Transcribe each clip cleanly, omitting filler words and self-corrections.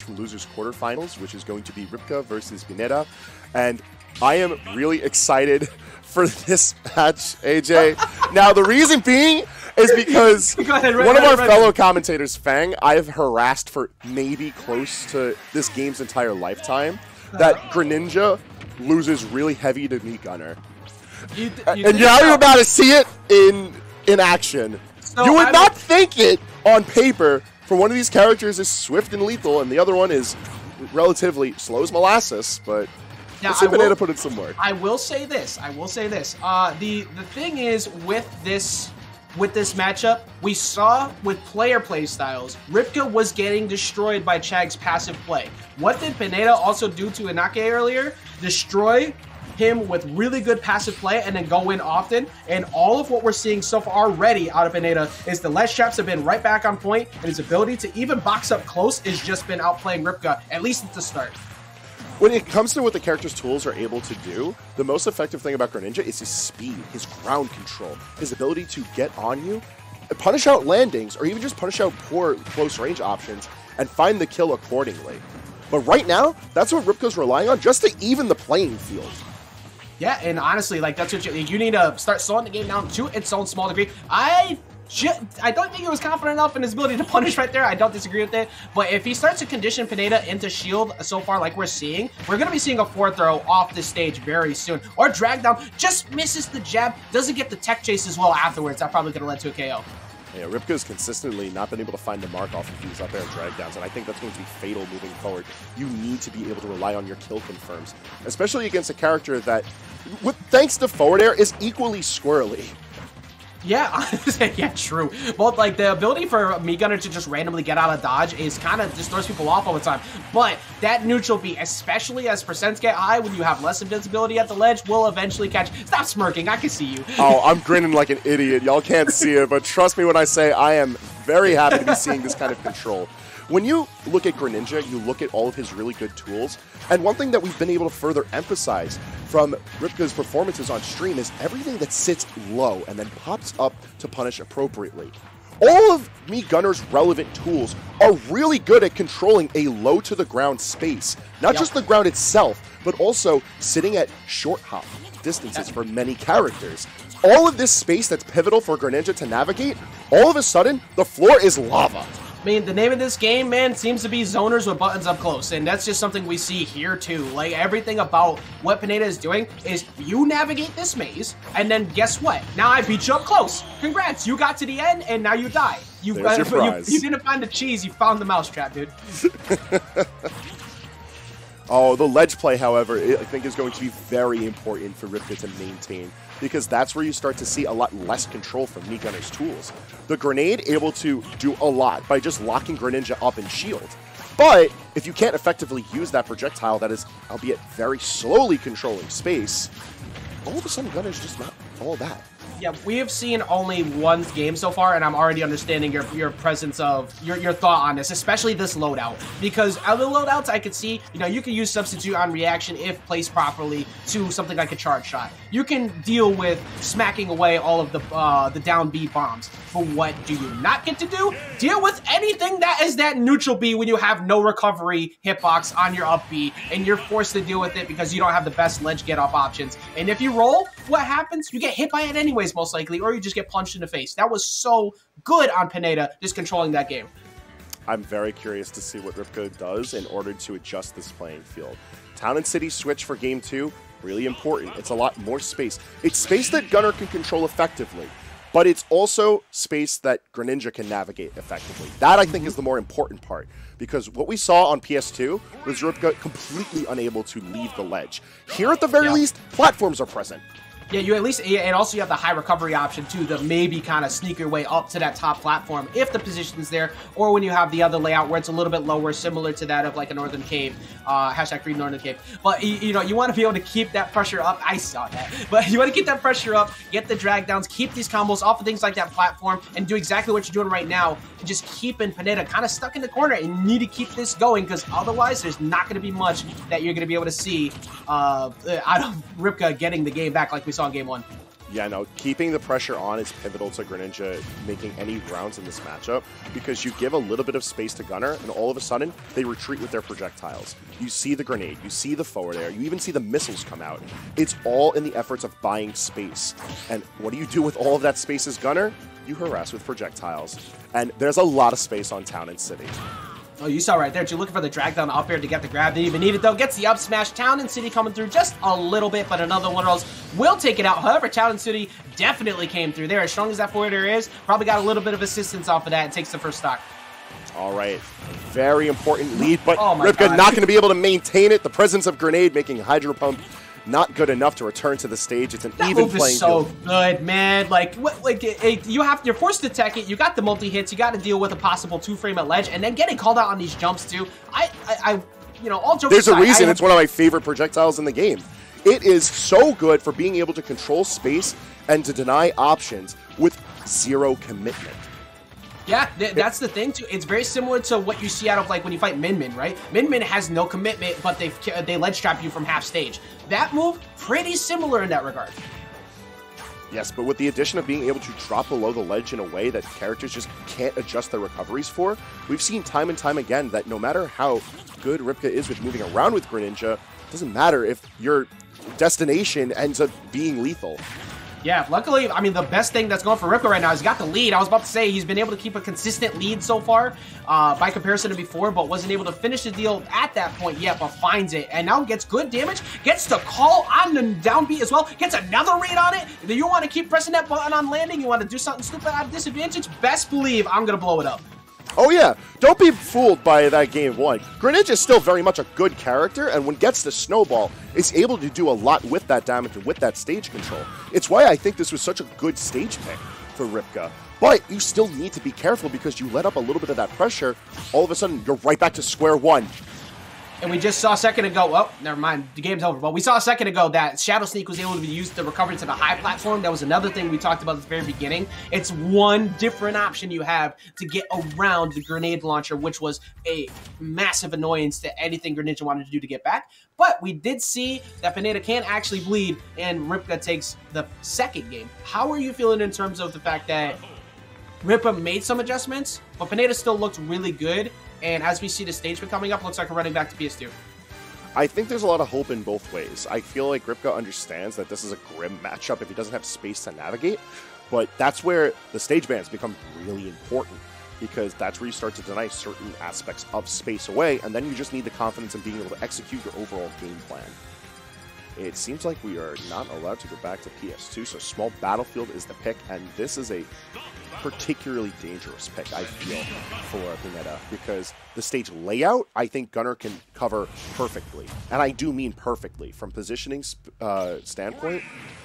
from losers quarterfinals, which is going to be Ripka versus Pineda. And I am really excited for this match, AJ. Now, the reason being is because one of our fellow commentators, Fang, I have harassed for maybe close to this game's entire lifetime that Greninja loses really heavy to Meat Gunner. And now you're about to see it in action. So you would not think it on paper for one of these characters is swift and lethal, and the other one is relatively slow as molasses, but now, let's see Pineda put in some work. I will say this. The thing is with this matchup, we saw with player play styles, Ripka was getting destroyed by Chag's passive play. What did Pineda also do to Inake earlier? Destroy him with really good passive play and then go in often. And all of what we're seeing so far already out of Pineda is the ledge traps have been right back on point, and his ability to even box up close has just been outplaying Ripka, at least at the start. When it comes to what the character's tools are able to do, the most effective thing about Greninja is his speed, his ground control, his ability to get on you, punish out landings, or even just punish out poor close range options and find the kill accordingly. But right now, that's what Ripka's relying on just to even the playing field. Yeah, and honestly, like, that's what you need to start slowing the game down to its own small degree. I don't think he was confident enough in his ability to punish right there. I don't disagree with it. But if he starts to condition Pineda into shield so far like we're seeing, we're going to be seeing a forward throw off the stage very soon. Or drag down, just misses the jab, doesn't get the tech chase as well afterwards. That probably could have led to a KO. Yeah, Ripka's consistently not been able to find the mark off of these up air drag downs, and I think that's going to be fatal moving forward. You need to be able to rely on your kill confirms, especially against a character that, thanks to forward air, is equally squirrely. Yeah, yeah, true. Both like the ability for Meat Gunner to just randomly get out of dodge is kind of just throws people off all the time. But that neutral beat, especially as percents get high when you have less invincibility at the ledge, will eventually catch. Stop smirking, I can see you. Oh, I'm grinning like an idiot. Y'all can't see it, but trust me when I say I am very happy to be seeing this kind of control. When you look at Greninja, you look at all of his really good tools, and one thing that we've been able to further emphasize from Ripka's performances on stream is everything that sits low and then pops up to punish appropriately. All of Meat Gunner's relevant tools are really good at controlling a low-to-the-ground space. Not just the ground itself, but also sitting at short hop distances for many characters. All of this space that's pivotal for Greninja to navigate, all of a sudden, the floor is lava. I mean, the name of this game, man, seems to be zoners with buttons up close, and that's just something we see here, too. Like, everything about what Pineda is doing is you navigate this maze, and then guess what? Now I beat you up close. Congrats, you got to the end, and now you die. You didn't find the cheese, you found the mousetrap, dude. Oh, the ledge play, however, I think is going to be very important for Ripka to maintain, because that's where you start to see a lot less control from Meat Gunner's tools. The grenade able to do a lot by just locking Greninja up in shield. But if you can't effectively use that projectile that is, albeit very slowly controlling space, all of a sudden Gunner's just not all that. Yeah, we have seen only one game so far, and I'm already understanding your presence of your thought on this, especially this loadout. Because other loadouts, I could see, you know, you can use substitute on reaction if placed properly to something like a charge shot. You can deal with smacking away all of the down B bombs. But what do you not get to do? Deal with anything that is that neutral B when you have no recovery hitbox on your up B, and you're forced to deal with it because you don't have the best ledge get off options. And if you roll, what happens? You get hit by it anyways, most likely, or you just get punched in the face. That was so good on Pineda, just controlling that game. I'm very curious to see what Ripka does in order to adjust this playing field. Town and City switch for Game 2, really important. It's a lot more space. It's space that Gunner can control effectively, but it's also space that Greninja can navigate effectively. That, I think, is the more important part, because what we saw on PS2 was Ripka completely unable to leave the ledge. Here, at the very least, platforms are present. Yeah, you at least, and also you have the high recovery option too to maybe kind of sneak your way up to that top platform if the position's there, or when you have the other layout where it's a little bit lower, similar to that of like a Northern Cave, hashtag free Northern Cave. But you know, you want to be able to keep that pressure up. I saw that, but you want to keep that pressure up, get the drag downs, keep these combos off of things like that platform, and do exactly what you're doing right now, and just keeping Pineda kind of stuck in the corner. And you need to keep this going, because otherwise there's not going to be much that you're going to be able to see out of Ripka getting the game back like we saw in Game 1. Yeah, no, keeping the pressure on is pivotal to Greninja making any rounds in this matchup, because you give a little bit of space to Gunner, and all of a sudden, they retreat with their projectiles. You see the grenade, you see the forward air, you even see the missiles come out. It's all in the efforts of buying space. And what do you do with all of that space as Gunner? You harass with projectiles. And there's a lot of space on Town and City. Oh, you saw right there. You're looking for the drag down up air to get the grab. Didn't even need it, though. Gets the up smash. Town and City coming through just a little bit, but another one of those will take it out. However, Town and City definitely came through there. As strong as that forward air is, probably got a little bit of assistance off of that and takes the first stock. All right. Very important lead, but oh Ripka not going to be able to maintain it. The presence of Grenade making Hydro Pump not good enough to return to the stage. It's an even playing field. That move is so good, man. Like, you're forced to tech it. You got the multi-hits. You got to deal with a possible 2-frame at ledge, and then getting called out on these jumps, too. You know, all jokes There's aside, a reason it's one of my favorite projectiles in the game. It is so good for being able to control space and to deny options with zero commitment. Yeah, that's the thing, too. It's very similar to what you see out of, like, when you fight Min Min, right? Min Min has no commitment, but they ledge trap you from half stage. That move, pretty similar in that regard. Yes, but with the addition of being able to drop below the ledge in a way that characters just can't adjust their recoveries for, we've seen time and time again that no matter how good Ripka is with moving around with Greninja, it doesn't matter if your destination ends up being lethal. Yeah, luckily, I mean, the best thing that's going for Ripka right now is he got the lead. I was about to say he's been able to keep a consistent lead so far by comparison to before, but wasn't able to finish the deal at that point yet, but finds it. And now gets good damage, gets to call on the downbeat as well, gets another raid on it. Do you want to keep pressing that button on landing? You want to do something stupid at disadvantage? Best believe I'm going to blow it up. Oh yeah, don't be fooled by that game one. Greninja is still very much a good character, and when gets the snowball, is able to do a lot with that damage and with that stage control. It's why I think this was such a good stage pick for Ripka. But you still need to be careful because you let up a little bit of that pressure, all of a sudden you're right back to square one. And we just saw a second ago, well, never mind, the game's over. But we saw a second ago that Shadow Sneak was able to be used to recover to the high platform. That was another thing we talked about at the very beginning. It's one different option you have to get around the grenade launcher, which was a massive annoyance to anything Greninja wanted to do to get back. But we did see that Pineda can actually bleed, and Ripka takes the second game. How are you feeling in terms of the fact that Ripka made some adjustments, but Pineda still looked really good? And as we see the stage coming up, looks like we're running back to PS2. I think there's a lot of hope in both ways. I feel like Ripka understands that this is a grim matchup if he doesn't have space to navigate, but that's where the stage bans become really important, because that's where you start to deny certain aspects of space away, and then you just need the confidence in being able to execute your overall game plan. It seems like we are not allowed to go back to PS2, so Small Battlefield is the pick, and this is a particularly dangerous pick, I feel, for Pineda, because the stage layout, I think Gunner can cover perfectly. And I do mean perfectly. From positioning standpoint,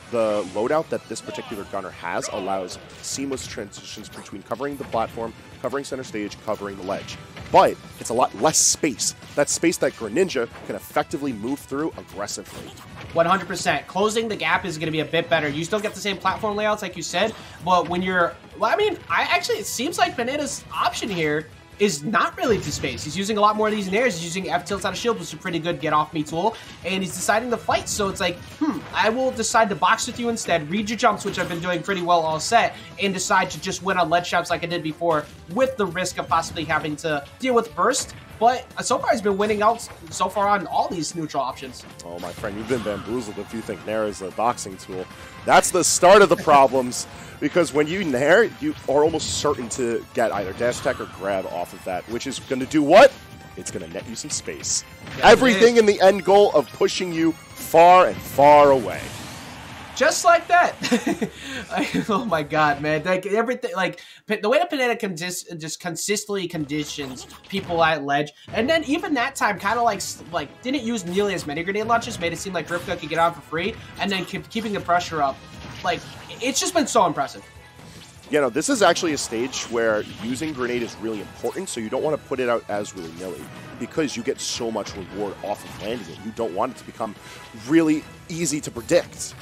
the loadout that this particular Gunner has allows seamless transitions between covering the platform, covering center stage, covering the ledge. But it's a lot less space. That space that Greninja can effectively move through aggressively. 100%. Closing the gap is going to be a bit better. You still get the same platform layouts like you said, but when you're... Well, I mean, it seems like Pineda's option here is not really to space. He's using a lot more of these in airs. He's using F-tilts out of shield, which is a pretty good get off me tool, and he's deciding to fight. So it's like, I will decide to box with you instead, read your jumps, which I've been doing pretty well all set, and decide to just win on ledge traps like I did before, with the risk of possibly having to deal with burst. But so far, he's been winning out so far on all these neutral options. Oh, my friend, you've been bamboozled if you think Nair is a boxing tool. That's the start of the problems, because when you Nair, you are almost certain to get either dash attack or grab off of that, which is going to do what? It's going to net you some space. Yeah, everything in the end goal of pushing you far and far away. Just like that. Oh my god, man. Like everything, like the way that Pineda just consistently conditions people at ledge, and then even that time kind of like didn't use nearly as many grenade launches, made it seem like Ripka could get on for free, and then keeping the pressure up. Like, it's just been so impressive. You know, this is actually a stage where using grenade is really important, so you don't want to put it out as willy-nilly, because you get so much reward off of landing it. You don't want it to become really easy to predict.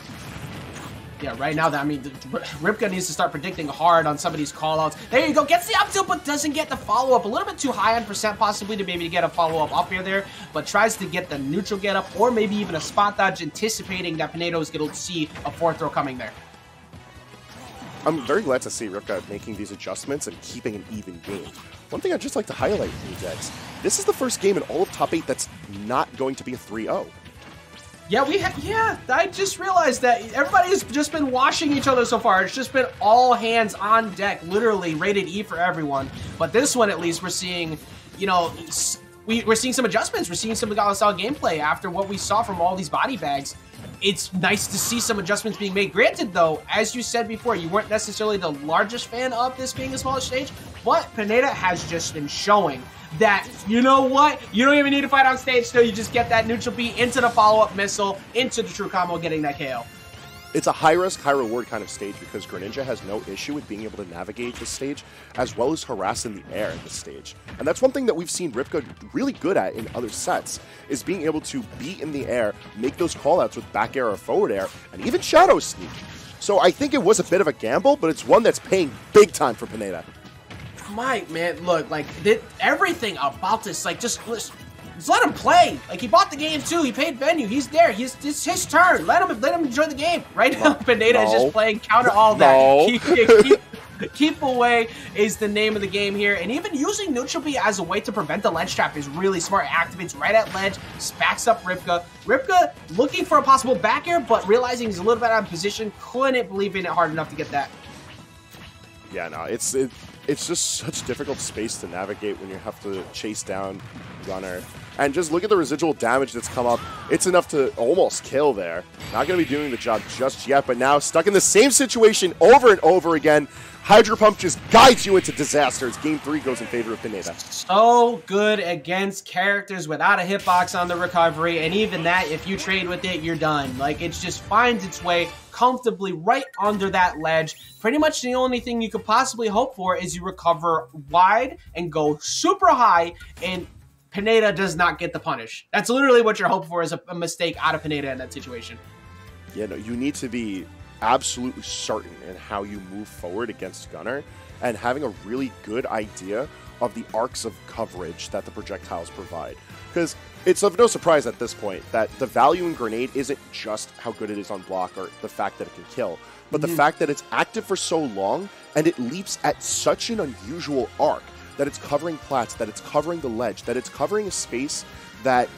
Yeah, right now, I mean, Ripka needs to start predicting hard on some of these callouts. There you go, gets the up tilt, but doesn't get the follow-up. A little bit too high on percent, possibly, to maybe get a follow-up up here there, but tries to get the neutral get up, or maybe even a spot dodge, anticipating that Pineda is going to see a 4th throw coming there. I'm very glad to see Ripka making these adjustments and keeping an even game. One thing I'd just like to highlight, Dex, this is the first game in all of top 8 that's not going to be a 3-0. Yeah, I just realized that everybody's just been washing each other so far. It's just been all hands on deck, literally rated E for everyone. But this one, at least, we're seeing, you know, we're seeing some adjustments. We're seeing some solid gameplay after what we saw from all these body bags. It's nice to see some adjustments being made. Granted, though, as you said before, you weren't necessarily the largest fan of this being a smaller stage, but Pineda has just been showing that, you know what, you don't even need to fight on stage still. You just get that neutral B into the follow-up missile, into the true combo, getting that KO. It's a high-risk, high-reward kind of stage because Greninja has no issue with being able to navigate the stage as well as harass in the air at the stage. And that's one thing that we've seen Ripka really good at in other sets, is being able to be in the air, make those callouts with back air or forward air, and even shadow sneak. So I think it was a bit of a gamble, but it's one that's paying big time for Pineda. Man, look, like, everything about this, like, just let him play. Like, he bought the game too. He paid venue. He's there. It's his turn. Let him enjoy the game. Right now, Pineda is just playing counter all that. Keep away is the name of the game here, and even using neutral B as a way to prevent the ledge trap is really smart. It activates right at ledge, backs up Ripka. Ripka looking for a possible back air, but realizing he's a little bit out of position, couldn't believe in it hard enough to get that. Yeah, no, it's just such difficult space to navigate when you have to chase down Gunnar. And just look at the residual damage that's come up. It's enough to almost kill there. Not going to be doing the job just yet, but now stuck in the same situation over and over again. Hydro Pump just guides you into disasters. Game 3 goes in favor of Pineda. So good against characters without a hitbox on the recovery, and even that, if you trade with it, you're done. Like, it just finds its way comfortably right under that ledge. Pretty much the only thing you could possibly hope for is you recover wide and go super high, and Pineda does not get the punish. That's literally what you're hoping for, is a mistake out of Pineda in that situation. Yeah, no, you need to be absolutely certain in how you move forward against Gunnar and having a really good idea of the arcs of coverage that the projectiles provide. Because it's of no surprise at this point that the value in Grenade isn't just how good it is on block or the fact that it can kill, but the fact that it's active for so long and it leaps at such an unusual arc that it's covering plats, that it's covering the ledge, that it's covering a space that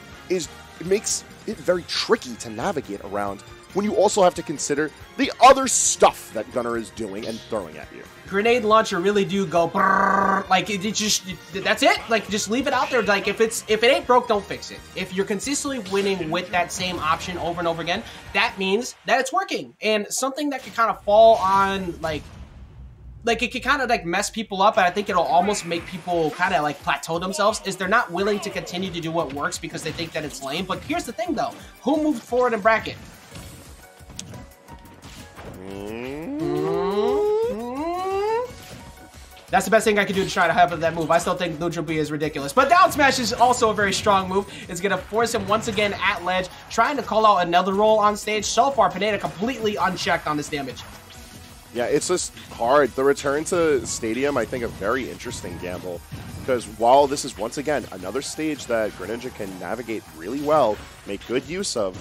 makes it very tricky to navigate around when you also have to consider the other stuff that Gunnar is doing and throwing at you. Grenade launcher really do go brrr, like that's it. Like, just leave it out there. Like, if it ain't broke, don't fix it. If you're consistently winning with that same option over and over again, that means that it's working. And something that could kind of fall on like it could kind of like mess people up, and I think it'll almost make people kind of like plateau themselves, is they're not willing to continue to do what works because they think that it's lame. But here's the thing though, who moved forward in bracket? That's the best thing I can do to try to hype up that move. I still think neutral B is ridiculous. But down smash is also a very strong move. It's going to force him once again at ledge, trying to call out another roll on stage. So far, Pineda completely unchecked on this damage. Yeah, it's just hard. The return to Stadium, I think, a very interesting gamble. Because while this is, once again, another stage that Greninja can navigate really well, make good use of,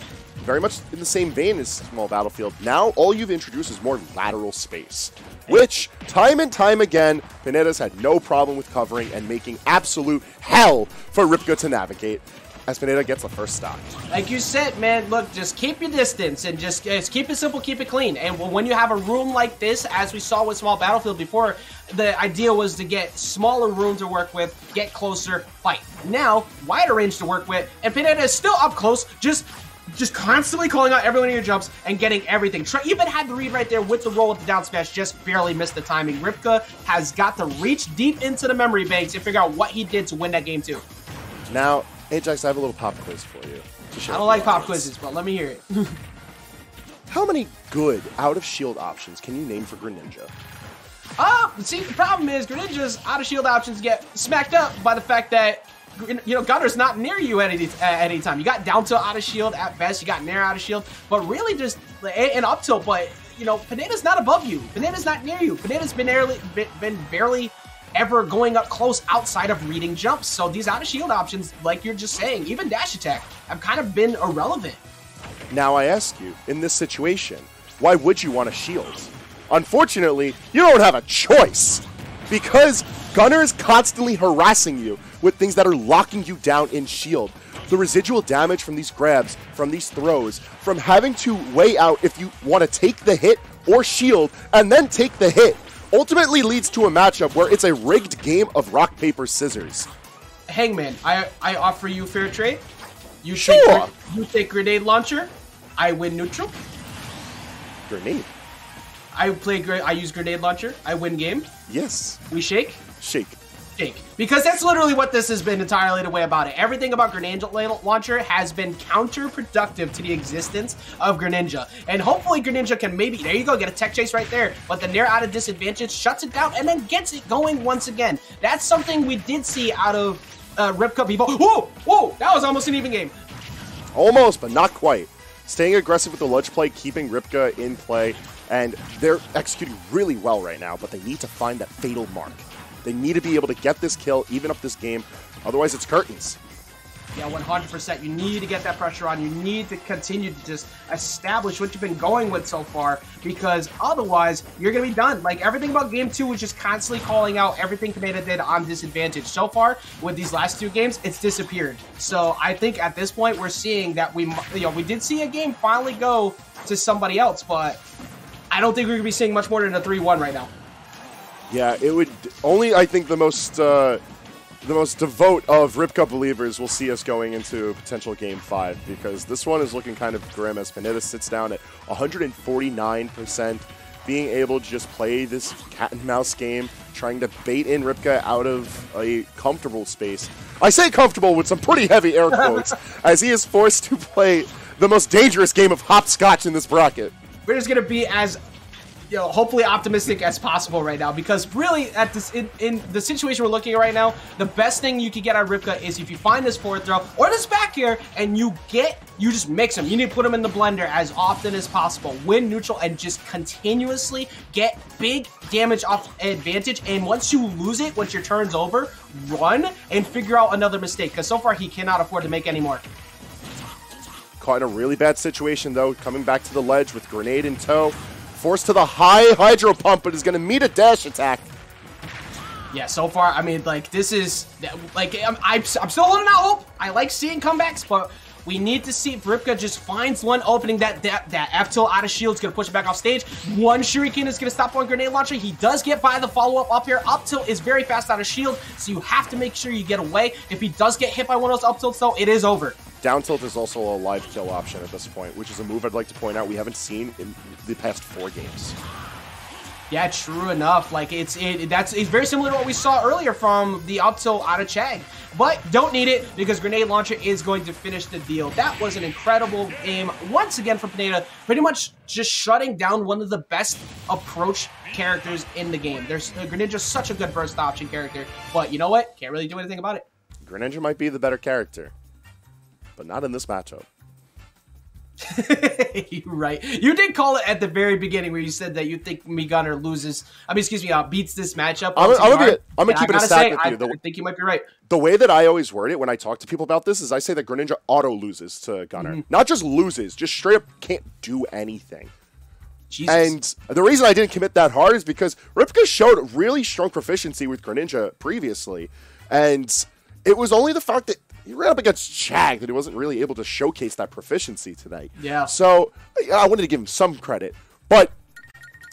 very much in the same vein as Small Battlefield, now all you've introduced is more lateral space. Which, time and time again, Pineda's had no problem with covering and making absolute hell for Ripka to navigate, as Pineda gets the first stock. Like you said, man, look, just keep your distance and just keep it simple, keep it clean. And when you have a room like this, as we saw with Small Battlefield before, the idea was to get smaller room to work with, get closer, fight. Now, wider range to work with, and Pineda is still up close, just constantly calling out every one of your jumps and getting everything. Even had the read right there with the roll with the down smash, just barely missed the timing. Ripka has got to reach deep into the memory banks and figure out what he did to win that game too. Now, Ajax, I have a little pop quiz for you. I don't like pop quizzes, but let me hear it. How many good out-of-shield options can you name for Greninja? See, the problem is Greninja's out-of-shield options get smacked up by the fact that, you know, Gunnar's not near you at any time. You got down tilt out-of-shield at best, you got nair out-of-shield, but really just an up tilt, but, you know, Pineda's not above you. Pineda's not near you. Pineda's been barely ever going up close outside of reading jumps. So these out-of-shield options, like you're just saying, even dash attack, have kind of been irrelevant. Now I ask you, in this situation, why would you want a shield? Unfortunately, you don't have a choice because Gunnar is constantly harassing you with things that are locking you down in shield. The residual damage from these grabs, from these throws, from having to weigh out if you want to take the hit or shield and then take the hit, ultimately leads to a matchup where it's a rigged game of rock, paper, scissors. Hangman, I offer you fair trade. You Sure. you take grenade launcher. I win neutral. Grenade. I use grenade launcher. I win game. Yes. We shake. Shake. Shake. Because that's literally what this has been entirely the way about it. Everything about grenade launcher has been counterproductive to the existence of Greninja. And hopefully Greninja can maybe, there you go, get a tech chase right there. But the Nair out of disadvantage shuts it down and then gets it going once again. That's something we did see out of Ripka people. Whoa! Whoa! That was almost an even game. Almost, but not quite. Staying aggressive with the ledge play, keeping Ripka in play, and they're executing really well right now, but they need to find that fatal mark. They need to be able to get this kill, even up this game, otherwise it's curtains. Yeah, 100%. You need to get that pressure on. You need to continue to just establish what you've been going with so far, because otherwise you're going to be done. Like, everything about Game 2 was just constantly calling out everything Pineda did on disadvantage. So far, with these last two games, it's disappeared. So I think at this point we're seeing that we did see a game finally go to somebody else, but I don't think we're going to be seeing much more than a 3-1 right now. Yeah, it would only, I think, the most devout of Ripka believers will see us going into potential Game 5, because this one is looking kind of grim as Pineda sits down at 149%, being able to just play this cat and mouse game, trying to bait in Ripka out of a comfortable space. I say comfortable with some pretty heavy air quotes, as he is forced to play the most dangerous game of hopscotch in this bracket. We're just going to be as hopefully optimistic as possible right now, because really at this in the situation we're looking at right now, the best thing you could get out of Ripka is if you find this forward throw or this back air and you just mix them. You need to put them in the blender as often as possible, win neutral, and just continuously get big damage off advantage. And once you lose it, once your turn's over, run and figure out another mistake, because so far he cannot afford to make any more. Caught in a really bad situation though, coming back to the ledge with grenade in tow. Forced to the high hydro pump, but is going to meet a dash attack. Yeah, so far, I mean, like, this is, like, I'm still holding out hope. I like seeing comebacks, but we need to see if Ripka just finds one opening. That F-tilt out of shield is going to push it back off stage. One shuriken is going to stop one grenade launcher. He does get by the follow-up up here. Up tilt is very fast out of shield, so you have to make sure you get away. If he does get hit by one of those up tilts, though, it is over. Down tilt is also a live kill option at this point, which is a move I'd like to point out we haven't seen in the past 4 games. Yeah, true enough. Like, it's very similar to what we saw earlier from the up tilt out of Chag. But don't need it, because grenade launcher is going to finish the deal. That was an incredible game once again for Pineda, pretty much just shutting down one of the best approach characters in the game. Greninja's such a good burst option character, but you know what? Can't really do anything about it. Greninja might be the better character, but not in this matchup. You're right. You did call it at the very beginning where you said that you think Gunnar loses. I mean, excuse me, beats this matchup. I'm gonna keep it a stack with you. I think you might be right. The way that I always word it when I talk to people about this is I say that Greninja auto loses to Gunnar. Not just loses, just straight up can't do anything. Jesus. And the reason I didn't commit that hard is because Ripka showed really strong proficiency with Greninja previously, and it was only the fact that he ran up against Chag that he wasn't really able to showcase that proficiency tonight. Yeah. So I wanted to give him some credit, but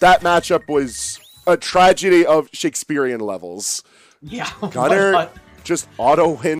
that matchup was a tragedy of Shakespearean levels. Yeah. Gunnar just auto wins.